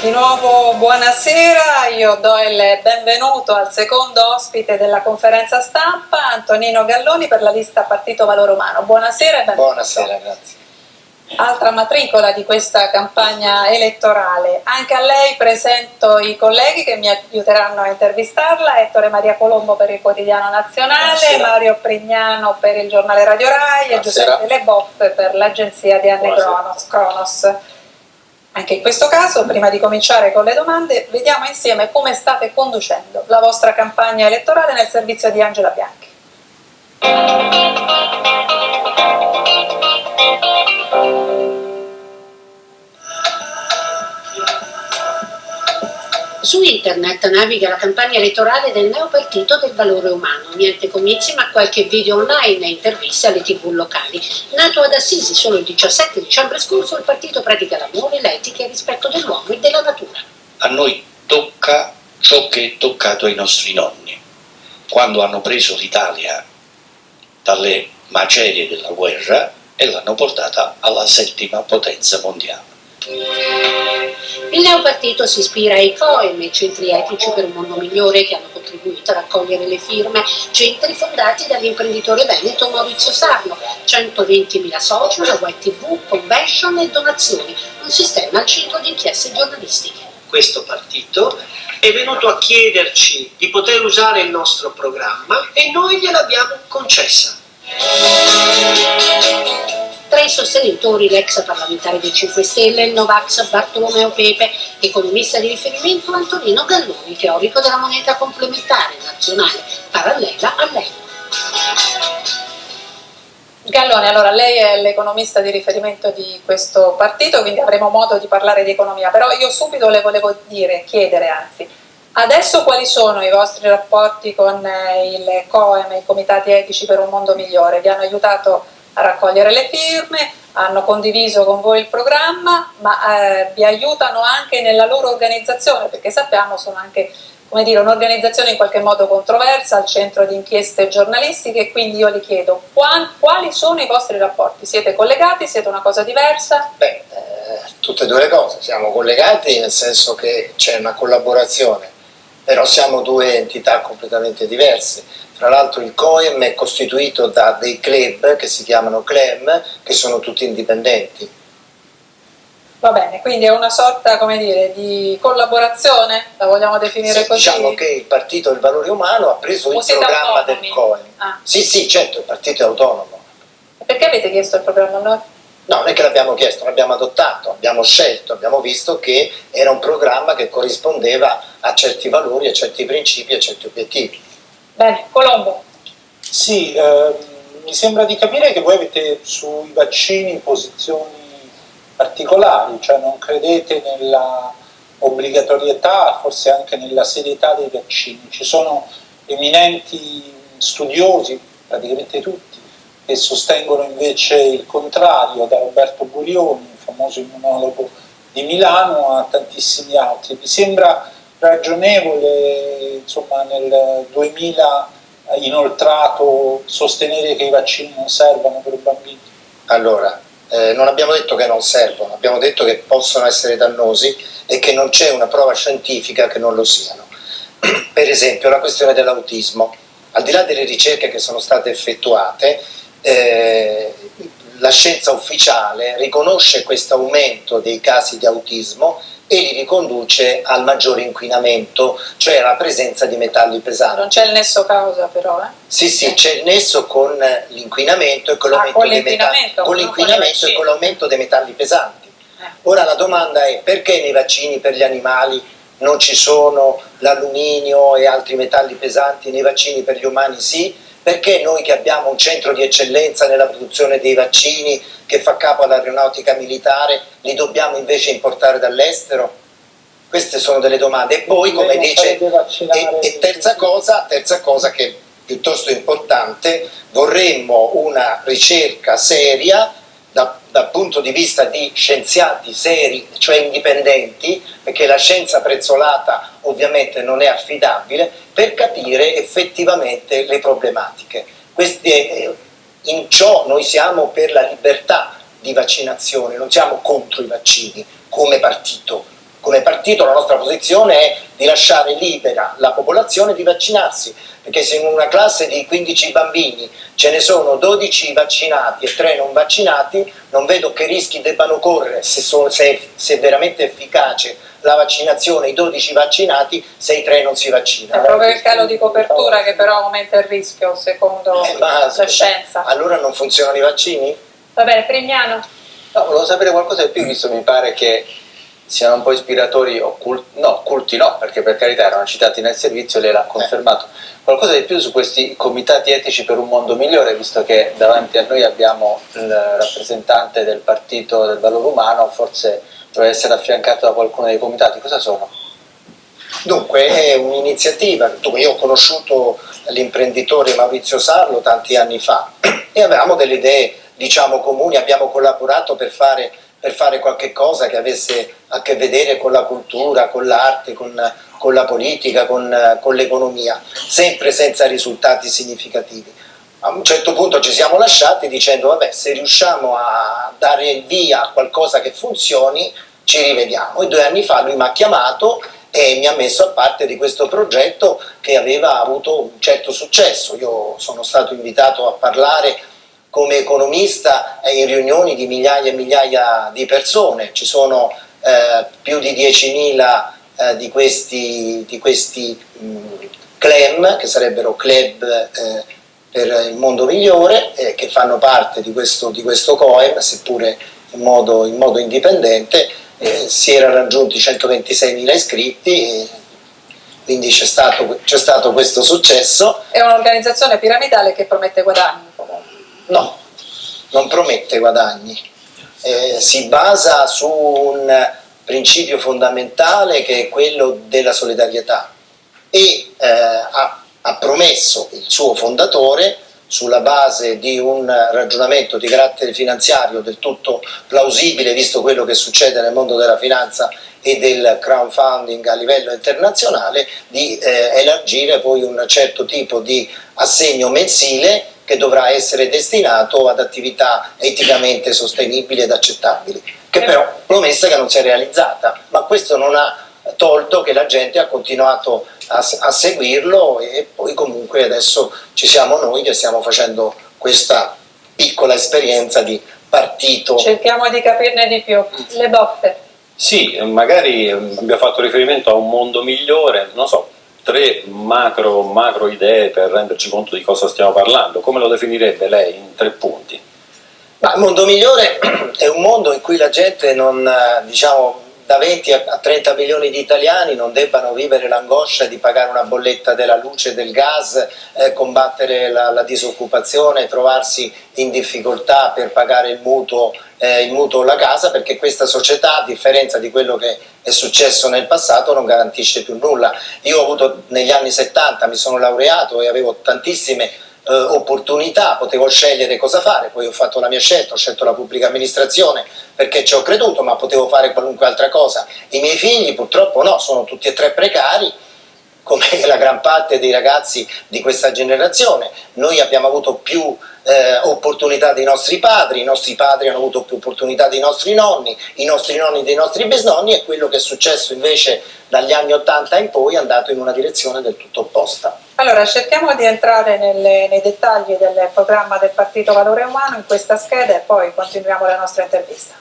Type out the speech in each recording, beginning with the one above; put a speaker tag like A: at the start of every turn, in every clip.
A: Di nuovo buonasera, io do il benvenuto al secondo ospite della conferenza stampa, Antonino Galloni per la lista Partito Valore Umano. Buonasera e benvenuto.
B: Buonasera, grazie.
A: Altra matricola di questa campagna elettorale. Anche a lei presento i colleghi che mi aiuteranno a intervistarla: Ettore Maria Colombo per il Quotidiano Nazionale,
B: Buonasera.
A: Mario Prignano per il giornale Radio Rai e Giuseppe Leboff per l'agenzia di Anne Cronos. Anche in questo caso, prima di cominciare con le domande, vediamo insieme come state conducendo la vostra campagna elettorale nel servizio di Angela Bianchi.
C: Su internet naviga la campagna elettorale del neopartito del Valore Umano. Niente comizi, ma qualche video online e interviste alle tv locali. Nato ad Assisi solo il 17 dicembre scorso, il partito pratica l'amore, l'etica e il rispetto dell'uomo e della natura.
D: A noi tocca ciò che è toccato ai nostri nonni, quando hanno preso l'Italia dalle macerie della guerra e l'hanno portata alla 7ª potenza mondiale.
C: Il neopartito si ispira ai COEM, i centri etici per un mondo migliore, che hanno contribuito a raccogliere le firme, centri fondati dall'imprenditore veneto Maurizio Sarno, 120.000 soci, una web tv, convention e donazioni, un sistema al centro di inchieste giornalistiche.
E: Questo partito è venuto a chiederci di poter usare il nostro programma e noi gliel'abbiamo concessa.
C: Tra i sostenitori l'ex parlamentare dei 5 Stelle, il Novax Bartolomeo Pepe, economista di riferimento Antonino Galloni, teorico della moneta complementare nazionale parallela all'euro.
A: Galloni, allora lei è l'economista di riferimento di questo partito, quindi avremo modo di parlare di economia, però io subito le volevo chiedere, adesso quali sono i vostri rapporti con il COEM, i comitati etici per un mondo migliore? Vi hanno aiutato a raccogliere le firme, hanno condiviso con voi il programma, ma vi aiutano anche nella loro organizzazione, perché sappiamo sono anche, come dire, un'organizzazione in qualche modo controversa, al centro di inchieste giornalistiche, e quindi io le chiedo quali sono i vostri rapporti? Siete collegati? Siete una cosa diversa?
B: Tutte e due le cose, siamo collegati nel senso che c'è una collaborazione, però siamo due entità completamente diverse. Tra l'altro il COEM è costituito da dei club che si chiamano CLEM, che sono tutti indipendenti.
A: Va bene, quindi è una sorta, come dire, di collaborazione, la vogliamo definire
B: Sì,
A: così?
B: diciamo che il partito del Valore Umano ha preso il programma del COEM. Sì, certo, il partito è autonomo.
A: E perché avete chiesto il programma allora?
B: No, non è che l'abbiamo chiesto, l'abbiamo adottato, abbiamo scelto, abbiamo visto che era un programma che corrispondeva a certi valori, a certi principi, a certi obiettivi.
A: Bene, Colombo.
F: Sì, mi sembra di capire che voi avete sui vaccini posizioni particolari, cioè non credete nella obbligatorietà, forse anche nella serietà dei vaccini. Ci sono eminenti studiosi, praticamente tutti, che sostengono invece il contrario, da Roberto Burioni, il famoso immunologo di Milano, a tantissimi altri. Vi sembra ragionevole, insomma, nel 2000 inoltrato sostenere che i vaccini non servono per i bambini?
B: Allora, non abbiamo detto che non servono, abbiamo detto che possono essere dannosi e che non c'è una prova scientifica che non lo siano. Per esempio la questione dell'autismo, al di là delle ricerche che sono state effettuate, la scienza ufficiale riconosce questo aumento dei casi di autismo e li riconduce al maggiore inquinamento, cioè alla presenza di metalli pesanti.
A: Non c'è il nesso causa però,
B: Sì, c'è il nesso con l'inquinamento e con l'aumento dei metalli pesanti. Ora la domanda è: perché nei vaccini per gli animali non ci sono l'alluminio e altri metalli pesanti, nei vaccini per gli umani sì? Perché noi che abbiamo un centro di eccellenza nella produzione dei vaccini che fa capo all'aeronautica militare, li dobbiamo invece importare dall'estero? Queste sono delle domande. E poi, come dice, terza cosa che è piuttosto importante, vorremmo una ricerca seria dal punto di vista di scienziati seri, cioè indipendenti, perché la scienza prezzolata ovviamente non è affidabile, per capire effettivamente le problematiche. In ciò noi siamo per la libertà di vaccinazione, non siamo contro i vaccini come partito, come partito la nostra posizione è di lasciare libera la popolazione di vaccinarsi, perché se in una classe di 15 bambini ce ne sono 12 vaccinati e 3 non vaccinati, non vedo che rischi debbano correre, se è veramente efficace la vaccinazione, i 12 vaccinati, se i 3 non si vaccinano.
A: È proprio il calo di copertura che però aumenta il rischio, secondo la scienza.
B: Allora non funzionano i vaccini?
A: Va bene, Prignano.
G: No, volevo sapere qualcosa di più, visto mi pare che siano un po' ispiratori occulti no, perché per carità erano citati nel servizio, lei l'ha confermato. Qualcosa di più su questi comitati etici per un mondo migliore, visto che davanti a noi abbiamo il rappresentante del Partito del Valore Umano, forse deve essere affiancato da qualcuno dei comitati. Cosa sono?
B: Dunque è un'iniziativa, io ho conosciuto l'imprenditore Maurizio Sarlo tanti anni fa e avevamo delle idee diciamo comuni, abbiamo collaborato per fare qualche cosa che avesse a che vedere con la cultura, con l'arte, con la politica, con l'economia, sempre senza risultati significativi. A un certo punto ci siamo lasciati dicendo vabbè, se riusciamo a dare il via a qualcosa che funzioni ci rivediamo, e 2 anni fa lui mi ha chiamato e mi ha messo a parte di questo progetto che aveva avuto un certo successo. Io sono stato invitato a parlare come economista in riunioni di migliaia e migliaia di persone, ci sono più di 10.000 di questi CLEM, che sarebbero club per il mondo migliore, che fanno parte di questo COEM, seppure in modo indipendente. Si era raggiunti 126.000 iscritti, e quindi c'è stato questo successo.
A: È un'organizzazione piramidale che promette guadagni.
B: No, non promette guadagni, si basa su un principio fondamentale che è quello della solidarietà e ha promesso il suo fondatore, sulla base di un ragionamento di carattere finanziario del tutto plausibile visto quello che succede nel mondo della finanza e del crowdfunding a livello internazionale, di elargire poi un certo tipo di assegno mensile che dovrà essere destinato ad attività eticamente sostenibili ed accettabili, che però promessa che non si è realizzata, ma questo non ha tolto che la gente ha continuato a seguirlo, e poi comunque adesso ci siamo noi che stiamo facendo questa piccola esperienza di partito.
A: Cerchiamo di capirne di più. Le boffe.
H: Sì, magari abbiamo fatto riferimento a un mondo migliore, non so, 3 macro idee per renderci conto di cosa stiamo parlando. Come lo definirebbe lei in 3 punti?
B: Ma il mondo migliore è un mondo in cui la gente non, diciamo, da 20 a 30 milioni di italiani non debbano vivere l'angoscia di pagare una bolletta della luce e del gas, combattere la disoccupazione, trovarsi in difficoltà per pagare il mutuo o la casa, perché questa società, a differenza di quello che è successo nel passato, non garantisce più nulla. Io ho avuto negli anni 70, mi sono laureato e avevo tantissime opportunità, potevo scegliere cosa fare, poi ho fatto la mia scelta, ho scelto la pubblica amministrazione perché ci ho creduto, ma potevo fare qualunque altra cosa. I miei figli purtroppo no, sono tutti e 3 precari, come la gran parte dei ragazzi di questa generazione. Noi abbiamo avuto più opportunità dei nostri padri, i nostri padri hanno avuto più opportunità dei nostri nonni, i nostri nonni dei nostri bisnonni, e quello che è successo invece dagli anni 80 in poi è andato in una direzione del tutto opposta.
A: Allora, cerchiamo di entrare nei dettagli del programma del Partito Valore Umano in questa scheda e poi continuiamo la nostra intervista.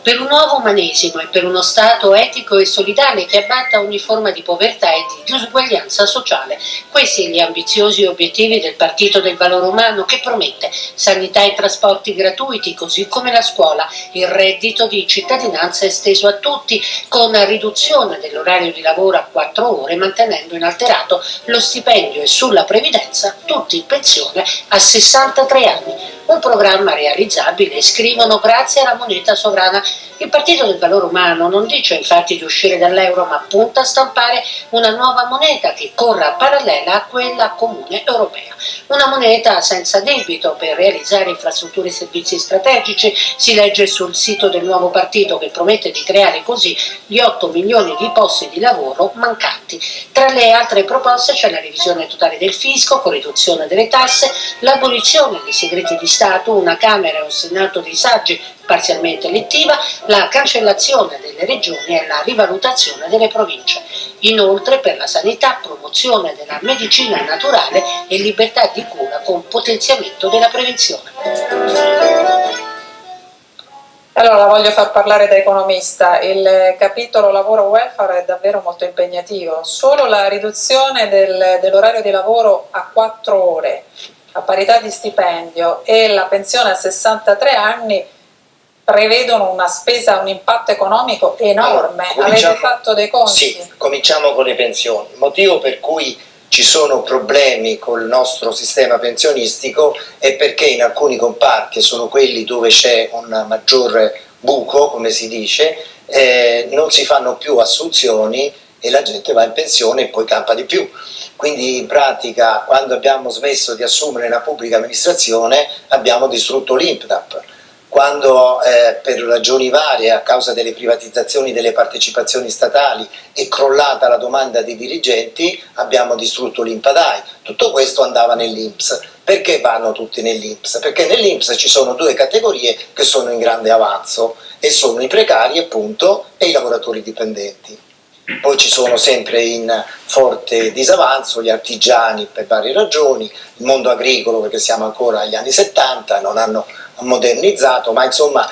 C: Per un nuovo umanesimo e per uno Stato etico e solidale che abbatta ogni forma di povertà e di disuguaglianza sociale. Questi gli ambiziosi obiettivi del Partito del Valore Umano, che promette sanità e trasporti gratuiti, così come la scuola, il reddito di cittadinanza esteso a tutti, con riduzione dell'orario di lavoro a 4 ore, mantenendo inalterato lo stipendio, e sulla previdenza tutti in pensione a 63 anni. Un programma realizzabile, scrivono, grazie alla moneta sovrana Il Partito del Valore Umano non dice infatti di uscire dall'euro, ma punta a stampare una nuova moneta che corra parallela a quella comune europea. Una moneta senza debito per realizzare infrastrutture e servizi strategici, si legge sul sito del nuovo partito, che promette di creare così gli 8 milioni di posti di lavoro mancanti. Tra le altre proposte c'è la revisione totale del fisco, con riduzione delle tasse, l'abolizione dei segreti di Stato, una Camera e un Senato dei saggi parzialmente elettiva, la cancellazione delle regioni e la rivalutazione delle province. Inoltre, per la sanità, promozione della medicina naturale e libertà di cura con potenziamento della prevenzione.
A: Allora la voglio far parlare da economista. Il capitolo lavoro welfare è davvero molto impegnativo. Solo la riduzione dell'orario di lavoro a 4 ore, a parità di stipendio, e la pensione a 63 anni prevedono una spesa, un impatto economico enorme.
B: Allora,
A: avete fatto dei conti?
B: Sì, cominciamo con le pensioni. Il motivo per cui ci sono problemi col nostro sistema pensionistico è perché in alcuni comparti, sono quelli dove c'è un maggior buco, come si dice, non si fanno più assunzioni e la gente va in pensione e poi campa di più. Quindi in pratica, quando abbiamo smesso di assumere nella pubblica amministrazione, abbiamo distrutto l'INPDAP. Quando per ragioni varie, a causa delle privatizzazioni delle partecipazioni statali, è crollata la domanda di dirigenti, abbiamo distrutto l'INPDAI. Tutto questo andava nell'INPS. Perché vanno tutti nell'INPS? Perché nell'INPS ci sono 2 categorie che sono in grande avanzo, e sono i precari appunto e i lavoratori dipendenti. Poi ci sono sempre in forte disavanzo gli artigiani per varie ragioni, il mondo agricolo perché siamo ancora agli anni 70, non hanno modernizzato, ma insomma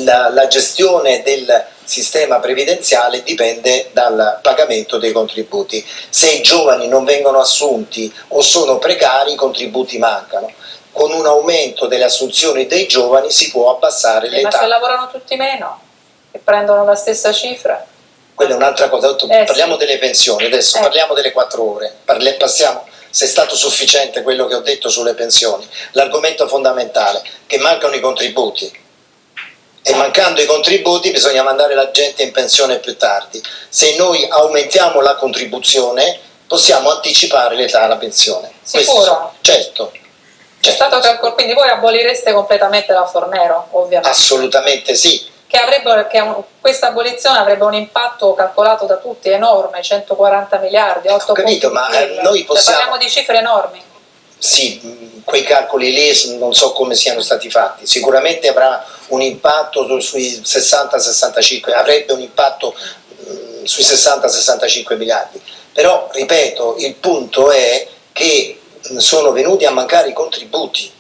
B: la gestione del sistema previdenziale dipende dal pagamento dei contributi. Se i giovani non vengono assunti o sono precari, i contributi mancano. Con un aumento delle assunzioni dei giovani si può abbassare l'età.
A: Ma se lavorano tutti meno e prendono la stessa cifra?
B: Quella è un'altra cosa. Parliamo delle pensioni adesso, parliamo delle 4 ore, passiamo se è stato sufficiente quello che ho detto sulle pensioni. L'argomento fondamentale è che mancano i contributi, e mancando i contributi bisogna mandare la gente in pensione più tardi. Se noi aumentiamo la contribuzione possiamo anticipare l'età alla pensione.
A: Sicuro?
B: Certo.
A: È stato quindi voi abolireste completamente la Fornero, ovviamente?
B: Assolutamente sì.
A: Questa abolizione avrebbe un impatto calcolato da tutti enorme, 140 miliardi, 8
B: capito, ma noi possiamo...
A: parliamo di cifre enormi.
B: Sì, quei calcoli lì non so come siano stati fatti, sicuramente avrà un impatto sui 60-65, avrebbe un impatto sui 60-65 miliardi, però ripeto, il punto è che sono venuti a mancare i contributi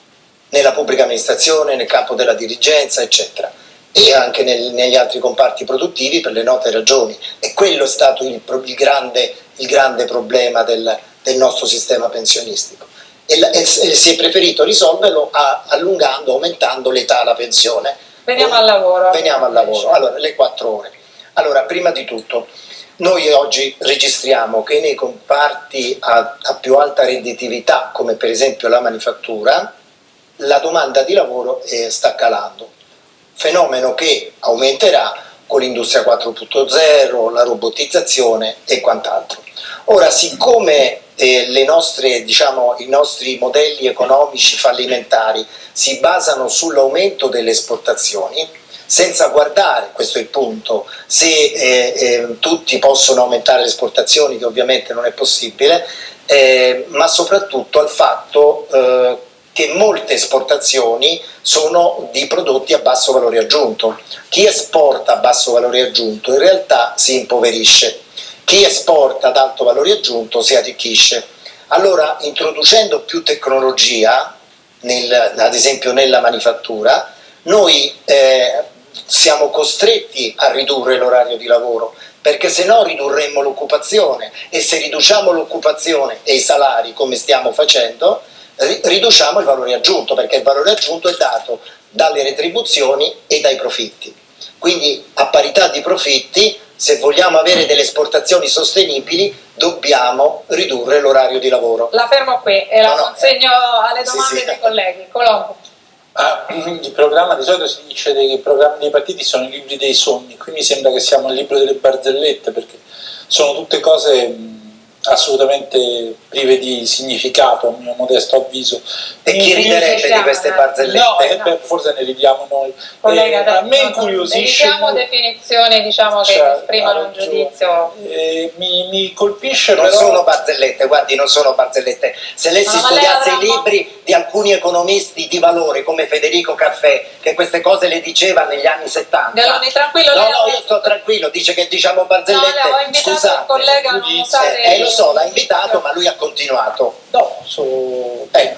B: nella pubblica amministrazione, nel campo della dirigenza, eccetera, e anche negli altri comparti produttivi per le note ragioni, e quello è stato il grande problema del nostro sistema pensionistico, e si è preferito risolverlo allungando, aumentando l'età alla pensione.
A: Veniamo al lavoro.
B: Allora, le 4 ore. Allora, prima di tutto, noi oggi registriamo che nei comparti a più alta redditività, come per esempio la manifattura, la domanda di lavoro sta calando. Fenomeno che aumenterà con l'industria 4.0, la robotizzazione e quant'altro. Ora, siccome i nostri modelli economici fallimentari si basano sull'aumento delle esportazioni, senza guardare, questo è il punto, se tutti possono aumentare le esportazioni, che ovviamente non è possibile, ma soprattutto al fatto che molte esportazioni sono di prodotti a basso valore aggiunto. Chi esporta a basso valore aggiunto in realtà si impoverisce, chi esporta ad alto valore aggiunto si arricchisce. Allora, introducendo più tecnologia, ad esempio nella manifattura, noi siamo costretti a ridurre l'orario di lavoro, perché se no ridurremmo l'occupazione, e se riduciamo l'occupazione e i salari come stiamo facendo, riduciamo il valore aggiunto, perché il valore aggiunto è dato dalle retribuzioni e dai profitti. Quindi a parità di profitti, se vogliamo avere delle esportazioni sostenibili, dobbiamo ridurre l'orario di lavoro.
A: La fermo qui e la consegno alle domande dei colleghi. Colombo.
F: Il programma, di solito si dice che i programmi dei partiti sono i libri dei sogni, qui mi sembra che siamo al libro delle barzellette, perché sono tutte cose assolutamente prive di significato, a mio modesto avviso.
B: E chi riderebbe di queste barzellette?
F: No, forse ne ridiamo noi.
A: Collega,
F: a me incuriosisce.
A: Evitiamo definizioni, diciamo, che esprimono un giudizio.
F: Mi colpisce,
B: non
F: però.
B: sono barzellette, guardi, non sono barzellette. Se lei si studiasse i libri di alcuni economisti di valore come Federico Caffè, che queste cose le diceva negli anni 70.
A: Galloni, tranquillo.
B: No, io sto tranquillo, dice che diciamo barzellette.
A: No, ho invitato
B: scusate,
A: il collega a non usare.
B: Lo so, l'ha invitato, ma lui ha continuato.
F: No,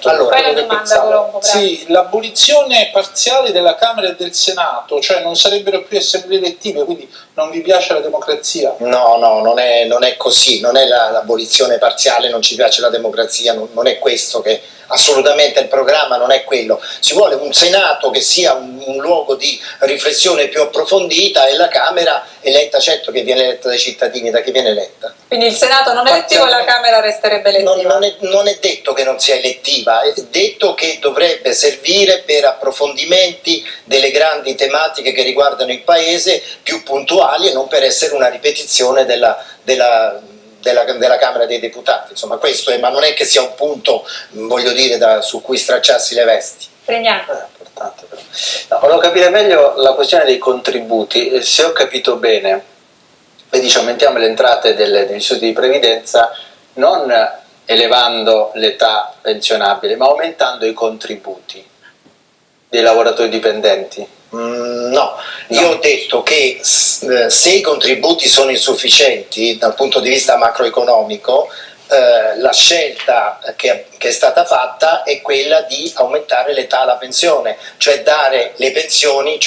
B: allora,
A: Fai la domanda, Colombo,
F: sì, l'abolizione parziale della Camera e del Senato, cioè non sarebbero più assemblee elettive, quindi non vi piace la democrazia?
B: No, non è così, non è l'abolizione parziale, non ci piace la democrazia, non è questo che assolutamente il programma non è quello. Si vuole un Senato che sia un luogo di riflessione più approfondita e la Camera eletta, certo che viene eletta dai cittadini. Da chi viene eletta?
A: Quindi il Senato non è elettivo e la Camera resterebbe elettiva?
B: Non è detto che non sia elettiva, è detto che dovrebbe servire per approfondimenti delle grandi tematiche che riguardano il Paese, più puntuali, e non per essere una ripetizione della Camera dei Deputati. Insomma, questo è, ma non è che sia un punto, voglio dire, su cui stracciarsi le vesti.
G: Importante però. No, volevo capire meglio la questione dei contributi. Se ho capito bene, dice aumentiamo le entrate degli istituti di previdenza non elevando l'età pensionabile, ma aumentando i contributi dei lavoratori dipendenti.
B: No, io ho detto che se i contributi sono insufficienti dal punto di vista macroeconomico, la scelta che è stata fatta è quella di aumentare l'età alla pensione, cioè dare le pensioni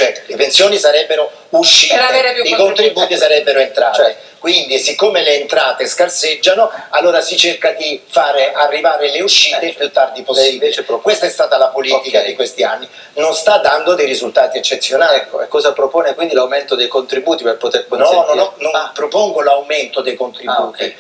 B: sarebbero uscite, i contributi sarebbero entrate. Cioè, quindi siccome le entrate scarseggiano, allora si cerca di fare arrivare le uscite il più tardi possibile. Questa è stata la politica di questi anni, non sta dando dei risultati eccezionali.
G: Ecco, e cosa propone quindi l'aumento dei contributi per poter consentire?
B: No, non propongo l'aumento dei contributi.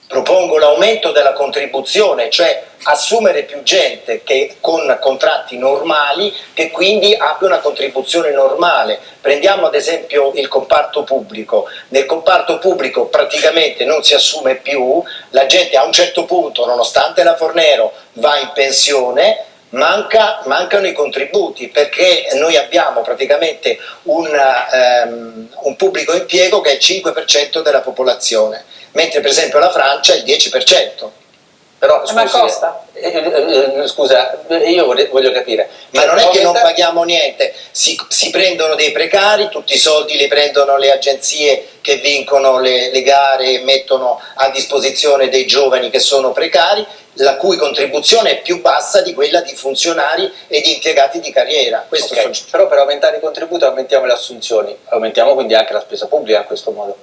B: Propongo l'aumento della contribuzione, cioè assumere più gente che con contratti normali, che quindi abbia una contribuzione normale. Prendiamo ad esempio il comparto pubblico. Nel comparto pubblico praticamente non si assume più, la gente a un certo punto, nonostante la Fornero va in pensione, mancano i contributi, perché noi abbiamo praticamente un pubblico impiego che è il 5% della popolazione, mentre per esempio la Francia è il 10%.
G: Però
A: ma costa?
G: Scusa, io voglio capire.
B: Ma non è che non paghiamo niente, si prendono dei precari, tutti i soldi li prendono le agenzie che vincono le gare e mettono a disposizione dei giovani che sono precari, la cui contribuzione è più bassa di quella di funzionari e di impiegati di carriera.
G: Però per aumentare i contributi aumentiamo le assunzioni, aumentiamo quindi anche la spesa pubblica in questo modo.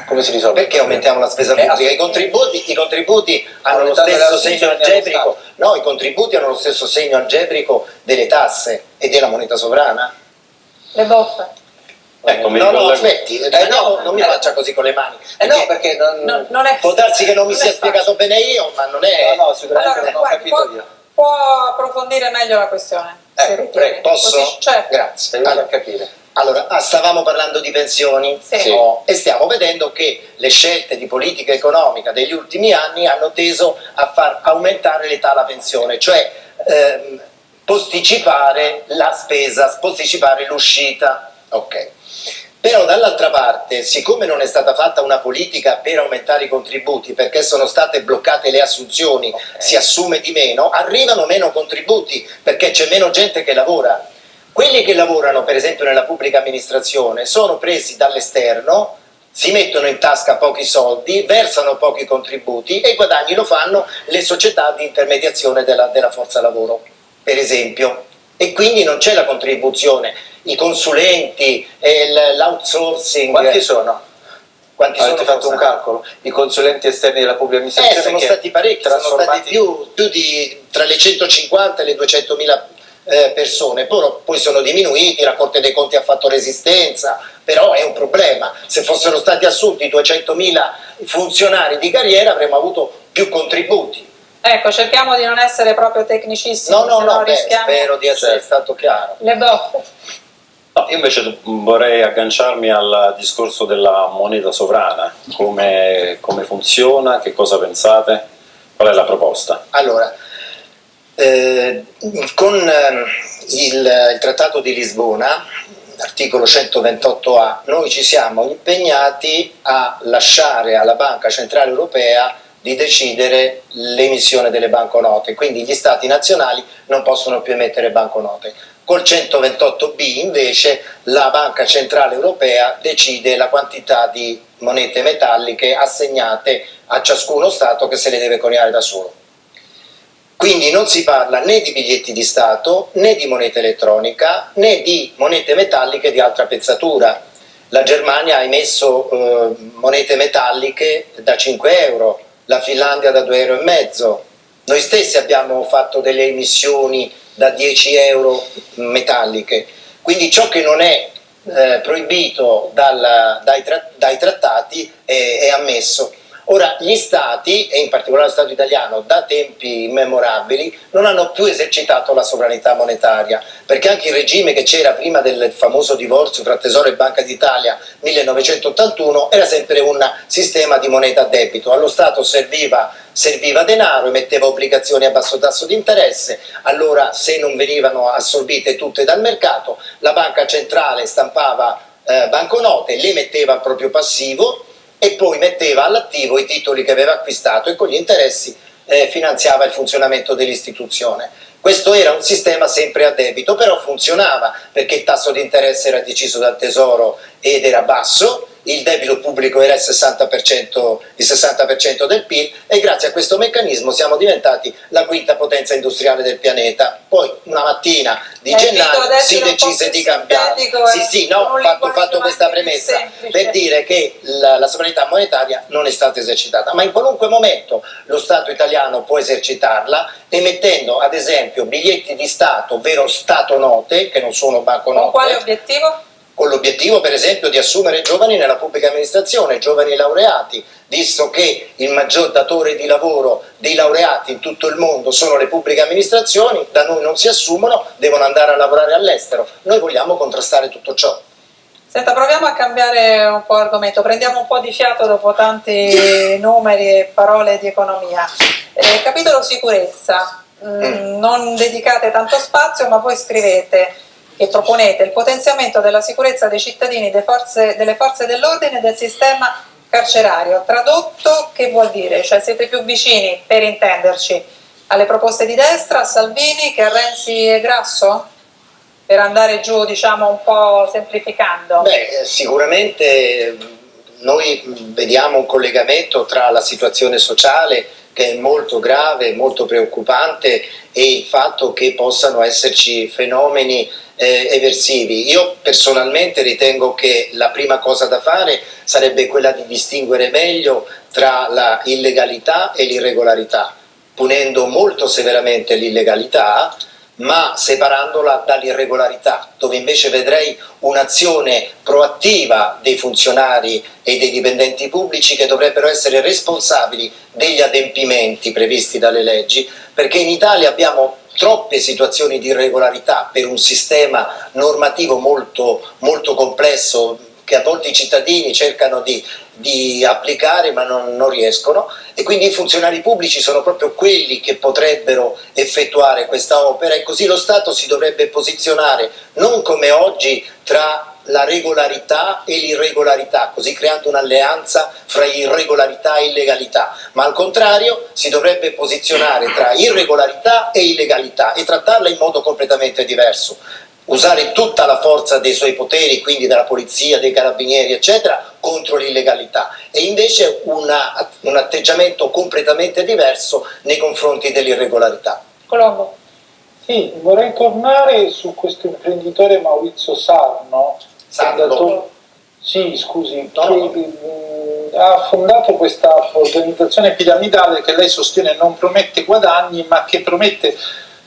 G: Come si risolve?
B: Perché aumentiamo la spesa pubblica? I contributi hanno lo stesso segno algebrico. No, i contributi hanno lo stesso segno algebrico delle tasse e della moneta sovrana.
A: Le boffe.
B: Aspetti, non mi faccia così con le mani.
G: Perché
A: non è,
B: può darsi che non mi sia spiegato bene io, ma non è.
G: No, sicuramente
A: allora,
G: non ho capito io.
A: Può approfondire meglio la questione.
B: Posso?
A: Così, certo.
B: Grazie.
G: Capire.
B: Allora, stavamo parlando di pensioni.
A: Sì.
B: E stiamo vedendo che le scelte di politica economica degli ultimi anni hanno teso a far aumentare l'età alla pensione, cioè posticipare la spesa, posticipare l'uscita. Ok. Però dall'altra parte, siccome non è stata fatta una politica per aumentare i contributi, perché sono state bloccate le assunzioni, si assume di meno, arrivano meno contributi perché c'è meno gente che lavora. Quelli che lavorano, per esempio nella pubblica amministrazione, sono presi dall'esterno, si mettono in tasca pochi soldi, versano pochi contributi e i guadagni lo fanno le società di intermediazione della forza lavoro, per esempio. E quindi non c'è la contribuzione. I consulenti, l'outsourcing.
G: Quanti sono? Avete fatto un calcolo? I consulenti esterni della pubblica amministrazione?
B: Sono stati parecchi, sono stati più di tra le 150 e le 200.000 persone, poi sono diminuiti, la Corte dei Conti ha fatto resistenza, però è un problema. Se fossero stati assunti 200.000 funzionari di carriera avremmo avuto più contributi.
A: Ecco, cerchiamo di non essere proprio tecnicissimi,
B: No,
A: se no rischiamo
B: spero di essere stato chiaro.
A: le boffe.
H: No, io invece vorrei agganciarmi al discorso della moneta sovrana, come funziona, che cosa pensate, qual è la proposta?
B: Allora, con il Trattato di Lisbona, articolo 128A, noi ci siamo impegnati a lasciare alla Banca Centrale Europea di decidere l'emissione delle banconote, quindi gli Stati nazionali non possono più emettere banconote. Col 128B invece la Banca Centrale Europea decide la quantità di monete metalliche assegnate a ciascuno Stato che se le deve coniare da solo. Quindi non si parla né di biglietti di Stato, né di moneta elettronica, né di monete metalliche di altra pezzatura. La Germania ha emesso monete metalliche da 5 euro, la Finlandia da 2,5 euro. Noi stessi abbiamo fatto delle emissioni da 10 euro metalliche. Quindi ciò che non è proibito dai trattati è ammesso. Ora, gli Stati, e in particolare lo Stato italiano, da tempi immemorabili, non hanno più esercitato la sovranità monetaria, perché anche il regime che c'era prima del famoso divorzio fra Tesoro e Banca d'Italia 1981 era sempre un sistema di moneta a debito. Allo Stato serviva denaro, emetteva obbligazioni a basso tasso di interesse, allora se non venivano assorbite tutte dal mercato, la banca centrale stampava banconote, le metteva al proprio passivo e poi metteva all'attivo i titoli che aveva acquistato e con gli interessi finanziava il funzionamento dell'istituzione. Questo era un sistema sempre a debito, però funzionava perché il tasso di interesse era deciso dal Tesoro ed era basso, il debito pubblico era il 60% del PIL e grazie a questo meccanismo siamo diventati la quinta potenza industriale del pianeta. Poi una mattina di gennaio si decise di cambiare. Ho fatto questa premessa per dire che la sovranità monetaria non è stata esercitata, ma in qualunque momento lo Stato italiano può esercitarla emettendo ad esempio biglietti di Stato, ovvero Stato note, che non sono banconote.
A: Con quale obiettivo?
B: Con l'obiettivo per esempio di assumere giovani nella pubblica amministrazione, giovani laureati, visto che il maggior datore di lavoro dei laureati in tutto il mondo sono le pubbliche amministrazioni, da noi non si assumono, devono andare a lavorare all'estero. Noi vogliamo contrastare tutto ciò.
A: Senta, proviamo a cambiare un po' argomento, prendiamo un po' di fiato dopo tanti numeri e parole di economia. Capitolo sicurezza, non dedicate tanto spazio, ma voi scrivete che proponete il potenziamento della sicurezza dei cittadini, delle forze dell'ordine e del sistema carcerario. Tradotto, che vuol dire? Cioè siete più vicini, per intenderci, alle proposte di destra, a Salvini, che a Renzi e Grasso? Per andare giù, diciamo, un po' semplificando.
B: Sicuramente noi vediamo un collegamento tra la situazione sociale, che è molto grave, molto preoccupante, e il fatto che possano esserci fenomeni eversivi. Io personalmente ritengo che la prima cosa da fare sarebbe quella di distinguere meglio tra la illegalità e l'irregolarità, punendo molto severamente l'illegalità, ma separandola dall'irregolarità, dove invece vedrei un'azione proattiva dei funzionari e dei dipendenti pubblici che dovrebbero essere responsabili degli adempimenti previsti dalle leggi, perché in Italia abbiamo troppe situazioni di irregolarità per un sistema normativo molto, molto complesso che a volte i cittadini cercano di applicare ma non riescono, e quindi i funzionari pubblici sono proprio quelli che potrebbero effettuare questa opera, e così lo Stato si dovrebbe posizionare non come oggi tra la regolarità e l'irregolarità, così creando un'alleanza fra irregolarità e illegalità, ma al contrario si dovrebbe posizionare tra irregolarità e illegalità e trattarla in modo completamente diverso. Usare tutta la forza dei suoi poteri, quindi della polizia, dei carabinieri, eccetera, contro l'illegalità, e invece un atteggiamento completamente diverso nei confronti dell'irregolarità.
A: Colombo.
F: Sì, vorrei tornare su questo imprenditore Maurizio Sarno. Che ha fondato questa organizzazione piramidale che lei sostiene non promette guadagni, ma che promette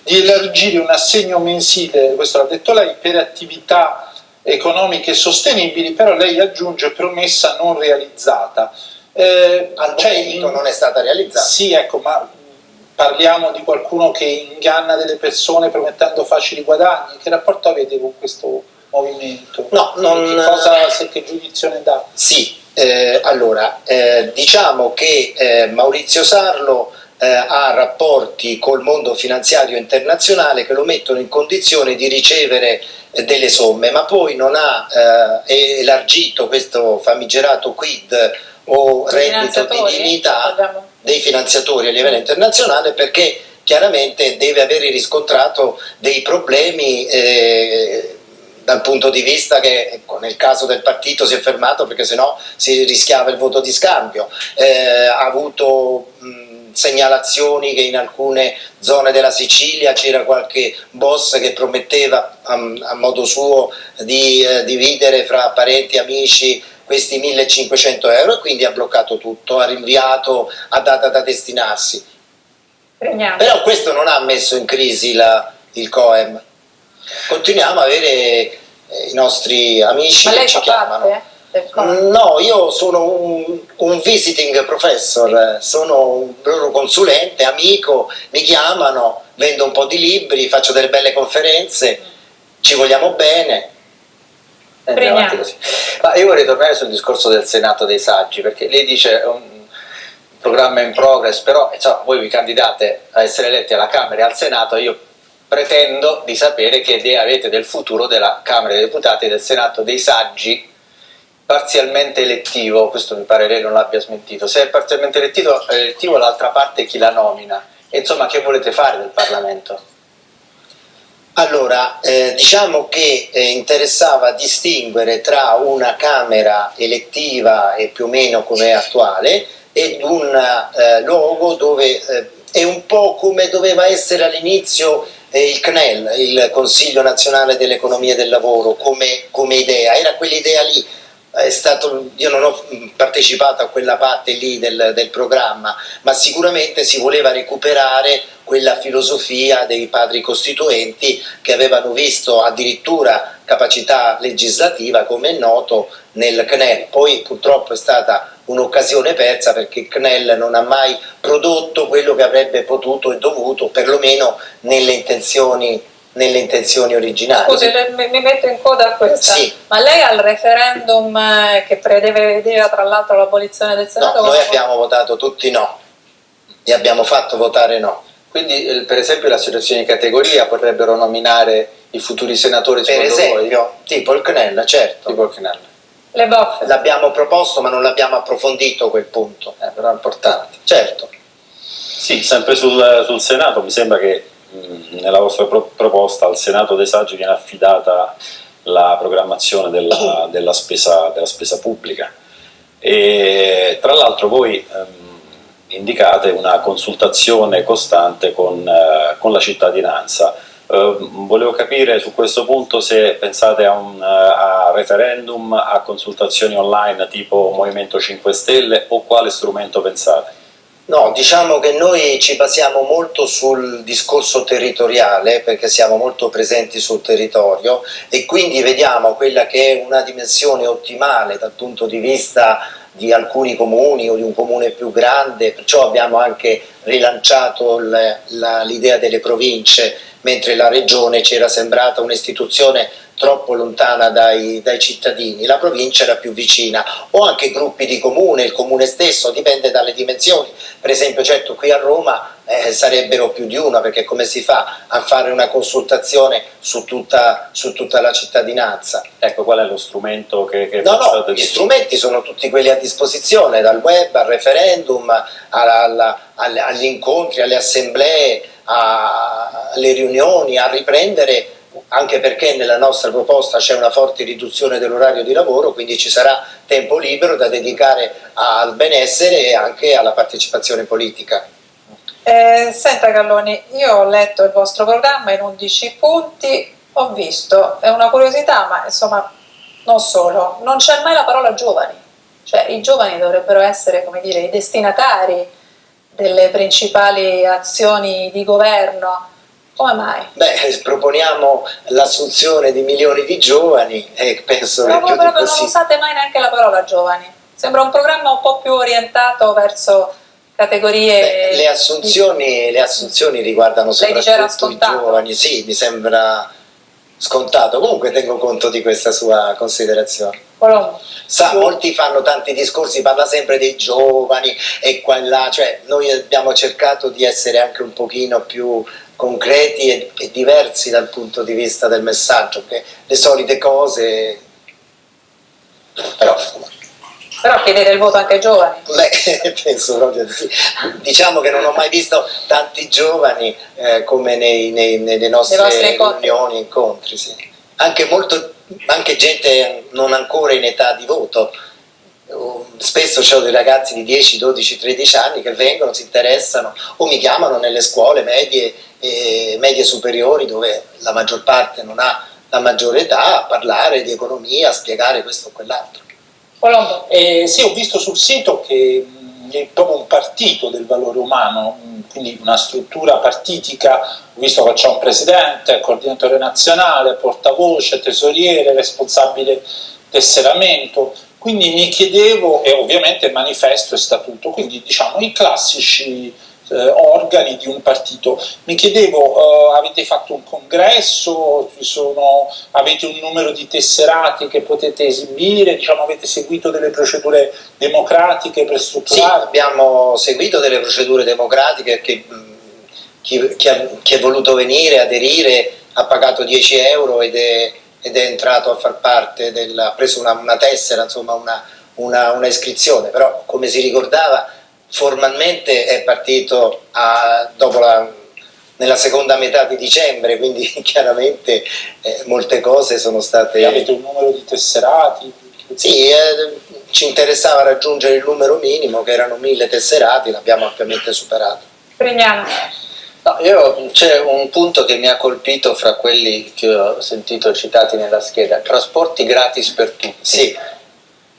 F: di elargire un assegno mensile, questo l'ha detto lei, per attività economiche sostenibili, però lei aggiunge promessa non realizzata.
B: Al momento non è stata realizzata.
F: Sì, ecco, ma parliamo di qualcuno che inganna delle persone promettendo facili guadagni. Che rapporto avete con questo movimento?
B: No,
F: Che giudizio ne dà?
B: Sì, allora, diciamo che Maurizio Sarlo ha rapporti col mondo finanziario internazionale che lo mettono in condizione di ricevere delle somme, ma poi non ha elargito questo famigerato quid o reddito di dignità dei finanziatori a livello internazionale, perché chiaramente deve avere riscontrato dei problemi dal punto di vista che, ecco, nel caso del partito si è fermato perché sennò si rischiava il voto di scambio, ha avuto segnalazioni che in alcune zone della Sicilia c'era qualche boss che prometteva a modo suo di dividere fra parenti e amici questi 1.500 euro, e quindi ha bloccato tutto, ha rinviato a data da destinarsi. Però questo non ha messo in crisi il COEM. Continuiamo a avere i nostri amici che ci chiamano. No, io sono un visiting professor, sono un loro consulente, amico, mi chiamano, vendo un po' di libri, faccio delle belle conferenze, ci vogliamo bene.
G: Andiamo avanti così. Ma io vorrei tornare sul discorso del Senato dei Saggi, perché lei dice un programma in progress, però insomma, voi vi candidate a essere eletti alla Camera e al Senato. Io pretendo di sapere che idea avete del futuro della Camera dei Deputati e del Senato dei Saggi parzialmente elettivo. Questo mi pare lei non l'abbia smentito. Se è parzialmente elettivo, l'altra parte chi la nomina? E insomma, che volete fare del Parlamento?
B: Allora, diciamo che interessava distinguere tra una Camera elettiva e più o meno come è attuale ed un luogo dove è un po' come doveva essere all'inizio il CNEL, il Consiglio Nazionale dell'Economia e del Lavoro, come idea. Era quell'idea lì. Io non ho partecipato a quella parte lì del programma, ma sicuramente si voleva recuperare quella filosofia dei padri costituenti che avevano visto addirittura capacità legislativa, come è noto, nel CNEL. Poi purtroppo è stata un'occasione persa, perché il CNEL non ha mai prodotto quello che avrebbe potuto e dovuto, perlomeno nelle intenzioni originali.
A: Scusi, mi metto in coda a questa.
B: Sì.
A: Ma lei al referendum che prevedeva tra l'altro l'abolizione del Senato?
B: No, noi abbiamo votato tutti no, e abbiamo fatto votare no.
G: Quindi per esempio le associazioni di categoria potrebbero nominare i futuri senatori,
B: per esempio, tipo il CNEL, certo.
G: Tipo il CNEL.
A: Le boffe.
B: L'abbiamo proposto, ma non l'abbiamo approfondito quel punto.
G: Però è importante.
B: Certo.
H: Sì, sempre sul Senato mi sembra che nella vostra proposta al Senato dei Saggi viene affidata la programmazione della spesa pubblica, e tra l'altro voi indicate una consultazione costante con la cittadinanza. Volevo capire su questo punto se pensate a referendum, a consultazioni online tipo Movimento 5 Stelle, o quale strumento pensate?
B: No, diciamo che noi ci basiamo molto sul discorso territoriale, perché siamo molto presenti sul territorio, e quindi vediamo quella che è una dimensione ottimale dal punto di vista di alcuni comuni o di un comune più grande. Perciò abbiamo anche rilanciato l'idea delle province, mentre la regione ci era sembrata un'istituzione troppo lontana dai cittadini. La provincia era più vicina, o anche gruppi di comune, il comune stesso, dipende dalle dimensioni. Per esempio, certo, qui a Roma sarebbero più di una, perché come si fa a fare una consultazione su tutta la cittadinanza?
H: Ecco, qual è lo strumento che
B: No, gli strumenti sono tutti quelli a disposizione, dal web al referendum, agli incontri, alle assemblee, alle riunioni, a riprendere, anche perché nella nostra proposta c'è una forte riduzione dell'orario di lavoro, quindi ci sarà tempo libero da dedicare al benessere e anche alla partecipazione politica.
A: Senta Galloni, io ho letto il vostro programma in 11 punti, ho visto, è una curiosità, ma insomma non solo, non c'è mai la parola giovani, cioè i giovani dovrebbero essere, come dire, i destinatari delle principali azioni di governo. Come mai?
B: Beh, proponiamo l'assunzione di milioni di giovani e penso
A: però
B: che più di
A: proprio
B: così.
A: non usate mai neanche la parola giovani. Sembra un programma un po' più orientato verso categorie.
B: Le assunzioni riguardano soprattutto i giovani, sì, mi sembra scontato. Comunque tengo conto di questa sua considerazione.
A: Colombo.
B: Sa, molti fanno tanti discorsi, parla sempre dei giovani e qua e là, cioè noi abbiamo cercato di essere anche un pochino più concreti e diversi dal punto di vista del messaggio, che le solite cose,
A: però chiedere il voto anche ai giovani.
B: Beh, penso proprio di sì. Diciamo che non ho mai visto tanti giovani come nelle nostre riunioni, incontri, sì. Anche gente non ancora in età di voto. Spesso ho dei ragazzi di 10, 12, 13 anni che vengono, si interessano o mi chiamano nelle scuole medie e medie superiori, dove la maggior parte non ha la maggiore età, a parlare di economia, a spiegare questo o quell'altro.
A: Colombo.
F: Sì, ho visto sul sito che è proprio un partito del valore umano, quindi una struttura partitica. Ho visto che c'è un presidente, coordinatore nazionale, portavoce, tesoriere, responsabile tesseramento. Quindi mi chiedevo, e ovviamente manifesto e statuto, quindi diciamo i classici organi di un partito. Mi chiedevo, avete fatto un congresso, avete un numero di tesserati che potete esibire, diciamo, avete seguito delle procedure democratiche per strutturare?
B: Sì, abbiamo seguito delle procedure democratiche che chi è voluto venire, aderire, ha pagato 10 euro ed è entrato a far parte ha preso una tessera, insomma una iscrizione, però come si ricordava formalmente è partito nella seconda metà di dicembre, quindi chiaramente molte cose sono state...
F: E avete un numero di tesserati?
B: Sì, ci interessava raggiungere il numero minimo, che erano 1000 tesserati, l'abbiamo ampiamente superato.
A: Prignano.
G: No, c'è un punto che mi ha colpito fra quelli che ho sentito citati nella scheda: trasporti gratis per tutti.
B: Sì.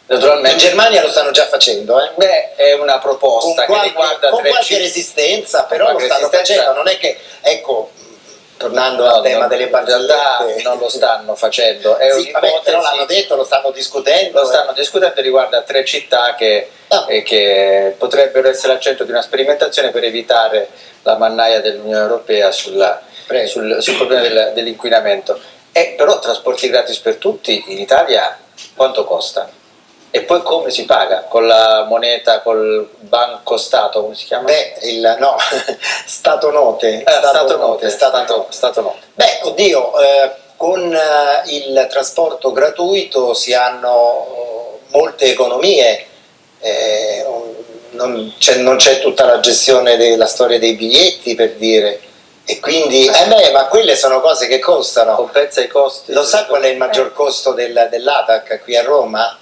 G: Naturalmente,
B: in Germania lo stanno già facendo.
G: Beh, è una proposta che riguarda
B: con qualche resistenza, però lo stanno facendo. Non è che, ecco, tornando al tema delle barzellette,
G: non lo stanno facendo. È
B: sì, vabbè, però l'hanno detto, lo stanno discutendo.
G: Lo stanno discutendo, riguarda 3 città che potrebbero essere al centro di una sperimentazione per evitare la mannaia dell'Unione Europea sul problema dell'inquinamento. Però trasporti gratis per tutti in Italia quanto costa? E poi come si paga? Con la moneta, col banco Stato, come si chiama?
B: No, Stato Note.
G: Stato Note.
B: Beh, oddio, con il trasporto gratuito si hanno molte economie, non c'è tutta la gestione della storia dei biglietti, per dire, e quindi ma quelle sono cose che costano.
G: Compensa i costi.
B: Lo sa qual è il maggior costo dell'ATAC qui a Roma?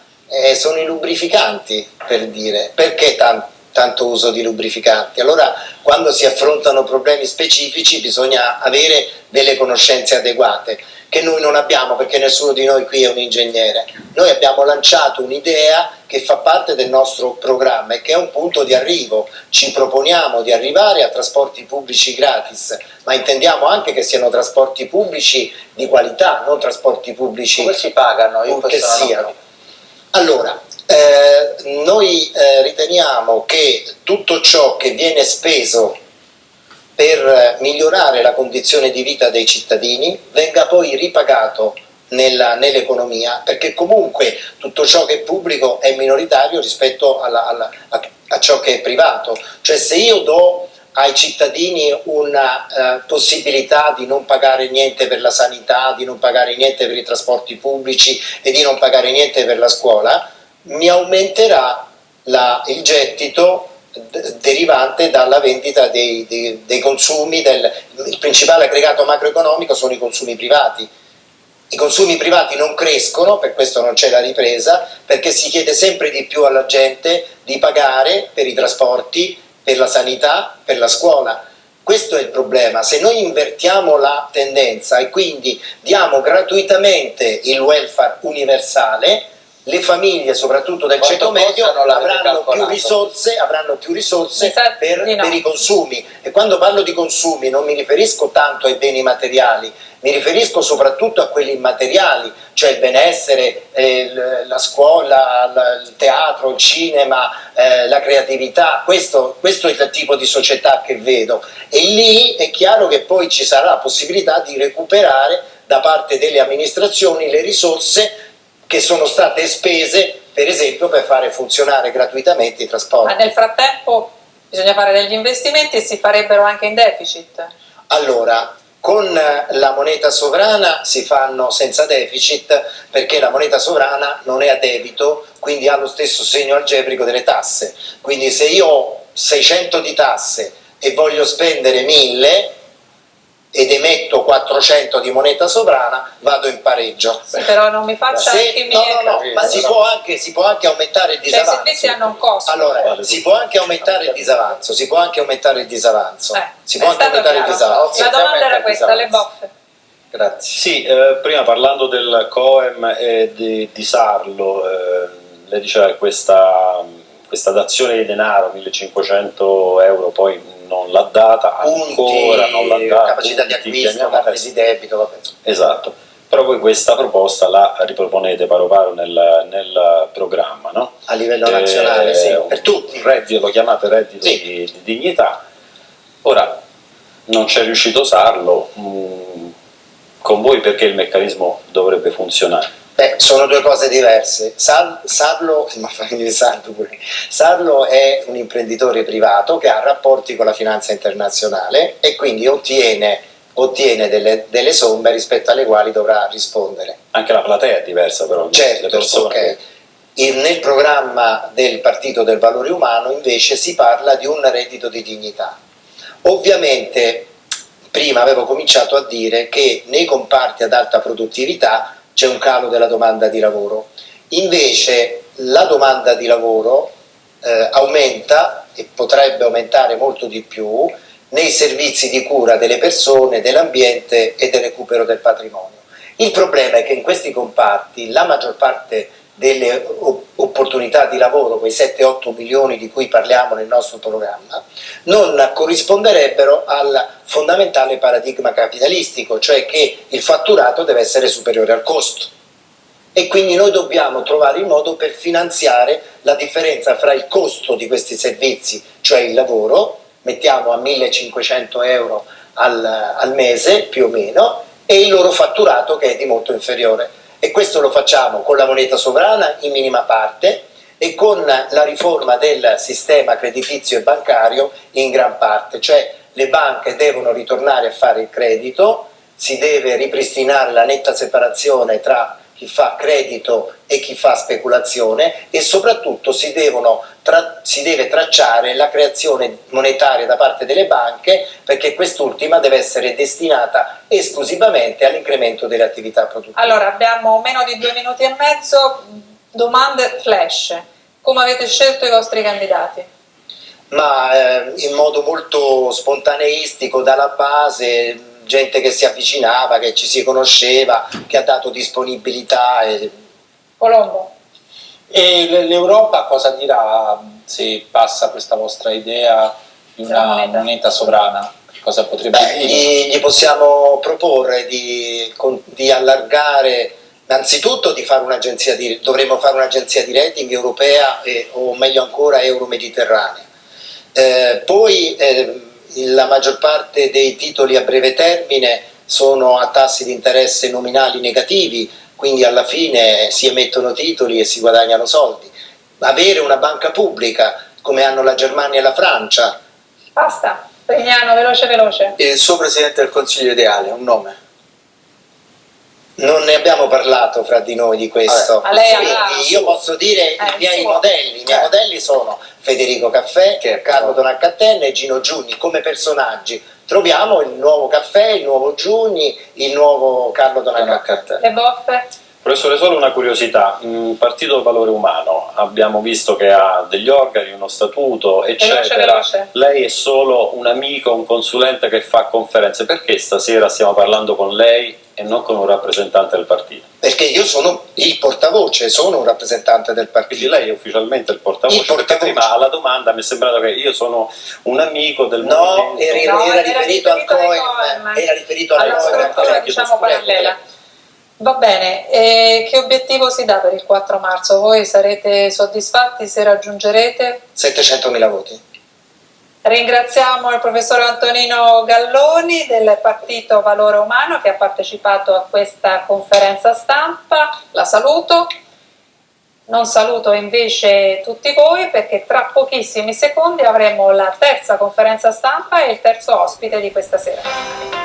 B: Sono i lubrificanti, per dire. Perché tanto uso di lubrificanti? Allora, quando si affrontano problemi specifici bisogna avere delle conoscenze adeguate, che noi non abbiamo, perché nessuno di noi qui è un ingegnere. Noi abbiamo lanciato un'idea che fa parte del nostro programma e che è un punto di arrivo. Ci proponiamo di arrivare a trasporti pubblici gratis, ma intendiamo anche che siano trasporti pubblici di qualità, non trasporti pubblici...
G: Come si pagano?
B: Che siano. Allora, noi riteniamo che tutto ciò che viene speso per migliorare la condizione di vita dei cittadini venga poi ripagato nell'economia, perché comunque tutto ciò che è pubblico è minoritario rispetto a ciò che è privato. Cioè, se io do ai cittadini una possibilità di non pagare niente per la sanità, di non pagare niente per i trasporti pubblici e di non pagare niente per la scuola, mi aumenterà il gettito derivante dalla vendita dei consumi. Il principale aggregato macroeconomico sono i consumi privati. I consumi privati non crescono, per questo non c'è la ripresa, perché si chiede sempre di più alla gente di pagare per i trasporti, per la sanità, per la scuola. Questo è il problema. Se noi invertiamo la tendenza e quindi diamo gratuitamente il welfare universale, le famiglie, soprattutto del
G: Quanto
B: ceto medio,
G: costano, l'avete
B: avranno più
G: calcolato?
B: risorse
A: Mi sa
B: per
A: di no.
B: i consumi. E quando parlo di consumi non mi riferisco tanto ai beni materiali, mi riferisco soprattutto a quelli immateriali, cioè il benessere, la scuola, il teatro, il cinema, la creatività. Questo è il tipo di società che vedo, e lì è chiaro che poi ci sarà la possibilità di recuperare da parte delle amministrazioni le risorse che sono state spese, per esempio, per fare funzionare gratuitamente i trasporti.
A: Ma nel frattempo bisogna fare degli investimenti e si farebbero anche in deficit.
B: Allora, con la moneta sovrana si fanno senza deficit, perché la moneta sovrana non è a debito, quindi ha lo stesso segno algebrico delle tasse. Quindi se io ho 600 di tasse e voglio spendere 1000 ed emetto 400 di moneta sovrana, vado in pareggio.
A: Sì, però non mi faccia anche i miei...
B: Ma si può anche aumentare il
A: Cioè i
B: disavanzo.
A: servizi hanno un costo.
B: Allora, si può anche aumentare il disavanzo, si può anche aumentare il disavanzo. Si può
A: è
B: anche
A: stato
B: aumentare il
A: chiaro.
B: disavanzo.
A: La domanda era questa, le boffe.
G: Grazie.
H: Sì, prima parlando del COEM e di Sarlo, lei diceva che questa dazione di denaro, 1500 euro, poi non l'ha data, ancora non l'ha data.
B: Capacità di acquisto, carte di debito, vabbè.
H: Esatto, però voi questa proposta la riproponete paro paro nel programma, no?
B: A livello nazionale, sì, per tutti.
H: Lo chiamate reddito di dignità. Ora, non c'è riuscito Sarlo, con voi perché il meccanismo dovrebbe funzionare?
B: Sono due cose diverse. Sarlo è un imprenditore privato che ha rapporti con la finanza internazionale e quindi ottiene delle somme rispetto alle quali dovrà rispondere.
H: Anche la platea è diversa però,
B: certo,
H: le persone.
B: Okay. Nel programma del Partito del Valore Umano invece si parla di un reddito di dignità. Ovviamente prima avevo cominciato a dire che nei comparti ad alta produttività c'è un calo della domanda di lavoro. Invece la domanda di lavoro aumenta e potrebbe aumentare molto di più nei servizi di cura delle persone, dell'ambiente e del recupero del patrimonio. Il problema è che in questi comparti la maggior parte delle opportunità di lavoro, quei 7-8 milioni di cui parliamo nel nostro programma, non corrisponderebbero al fondamentale paradigma capitalistico, cioè che il fatturato deve essere superiore al costo. E quindi noi dobbiamo trovare il modo per finanziare la differenza fra il costo di questi servizi, cioè il lavoro, mettiamo a 1500 euro al mese più o meno, e il loro fatturato che è di molto inferiore. E questo lo facciamo con la moneta sovrana in minima parte e con la riforma del sistema creditizio e bancario in gran parte, cioè le banche devono ritornare a fare il credito, si deve ripristinare la netta separazione tra chi fa credito e chi fa speculazione e soprattutto si deve tracciare la creazione monetaria da parte delle banche, perché quest'ultima deve essere destinata esclusivamente all'incremento delle attività produttive.
A: Allora, abbiamo meno di 2 minuti e mezzo, domande flash. Come avete scelto i vostri candidati?
B: Ma in modo molto spontaneistico, dalla base, gente che si avvicinava, che ci si conosceva, che ha dato disponibilità.
A: Colombo.
F: E l'Europa cosa dirà se passa questa vostra idea di una moneta sovrana? Cosa potrebbe dire?
B: Gli possiamo proporre di allargare, innanzitutto di fare dovremmo fare un'agenzia di rating europea o meglio ancora euro-mediterranea. Poi la maggior parte dei titoli a breve termine sono a tassi di interesse nominali negativi, quindi alla fine si emettono titoli e si guadagnano soldi. Avere una banca pubblica come hanno la Germania e la Francia.
A: Basta, Prignano, veloce.
G: Il suo Presidente del Consiglio ideale, un nome?
B: Non ne abbiamo parlato fra di noi di questo. Quindi io posso dire i miei modelli. I miei modelli sono Federico Caffè, Carlo Donat-Cattin e Gino Giugni come personaggi. Troviamo il nuovo Caffè, il nuovo Giugni, il nuovo Carlo Donat-Cattin.
A: Le boffe?
H: Professore, solo una curiosità, il Partito del Valore Umano abbiamo visto che ha degli organi, uno statuto, eccetera.
A: Veloce.
H: Lei è solo un amico, un consulente che fa conferenze, perché stasera stiamo parlando con lei e non con un rappresentante del partito.
B: Perché io sono il portavoce, sono un rappresentante del partito.
H: Quindi lei è ufficialmente il portavoce,
B: Il portavoce.
H: perché prima alla domanda mi è sembrato che io sono un amico del
B: No,
H: movimento.
B: era riferito al COIM, era riferito
A: alla struttura, diciamo, parallela. Va bene, e che obiettivo si dà per il 4 marzo? Voi sarete soddisfatti se raggiungerete?
B: 700.000 voti.
A: Ringraziamo il professor Antonino Galloni del Partito Valore Umano che ha partecipato a questa conferenza stampa, la saluto. Non saluto invece tutti voi perché tra pochissimi secondi avremo la terza conferenza stampa e il terzo ospite di questa sera.